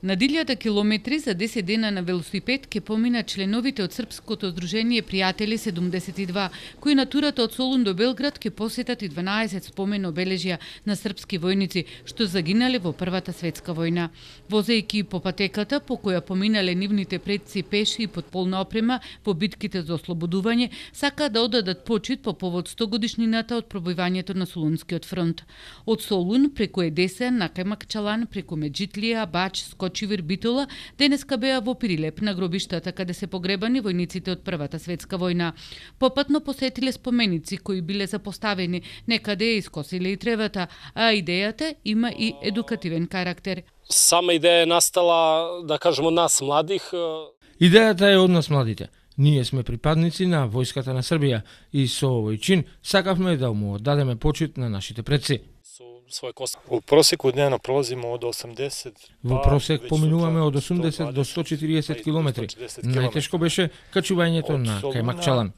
На 1000 километри за 10 дена на велосипед ке помина членовите од Српското здружение Пријатели 72, кои на турата од Солун до Белград ке посетат и 12 спомен обележја на српски војници што загинале во Првата светска војна. Возејќи по патеката по која поминале нивните предци пеши и под полна опрема по битките за ослободување, сака да одадат почит по повод 100 годишнината од пробојувањето на Солунскиот фронт. Од Солун преку Едесен на Кајмакчалан, преку Меджитлија, Бач, Скочивир, Битола, денеска беа во Прилеп на гробиштата каде се погребани војниците од Првата светска војна. Попатно посетиле споменици кои биле запоставени, некаде искосиле и тревата, а идејата има и едукативен карактер. Сама идеја е настала, да кажем, од нас младих. Идејата е од нас младите. Ние сме припадници на војската на Србија и со овој чин сакавме да му оддадеме почит на нашите предци. У просеку дневно пролазимо од 80. Во просек поминуваме од 80 до 140 километри. Најтешко беше качувањето на Кајмакчалан.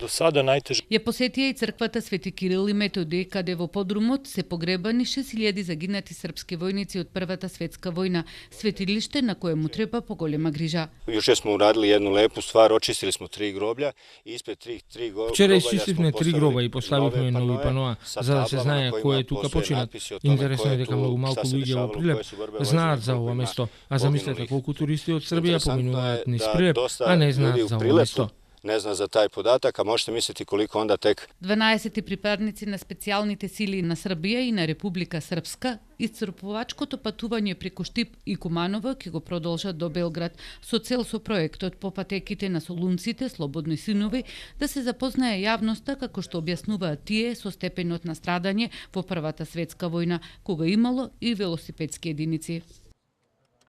До сада најтежко. Ја посетија и црквата Свети Кирил и Методи, каде во подрумот се погребани 6000 загинати српски војници од Првата светска војна, светилиште на кое му треба поголема грижа. Јуče смо урадили едну лепу ствар, очистили смо 3 гробља и испред 3 гробља. Вчера исчистивме 3 гроба и поставивме нови паноа за да се знае кој е тука починат. Интересно е дека многу малку луѓе во Прилеп знаат за ова место, а замислете колку туристи од Србија поминуваат низ Прилеп, а не знаат за ова место. Не зна за тај податак, а можете мислити колико онда тек. 12 припадници на специјалните сили на Србија и на Република Српска исцрпувачкото патување преку Штип и Куманово ќе го продолжат до Белград со цел со проектот по патеките на солунците, слободни синови, да се запознае јавноста како што објаснуваат тие со степенот на страдање во Првата светска војна, кога имало и велосипедски единици.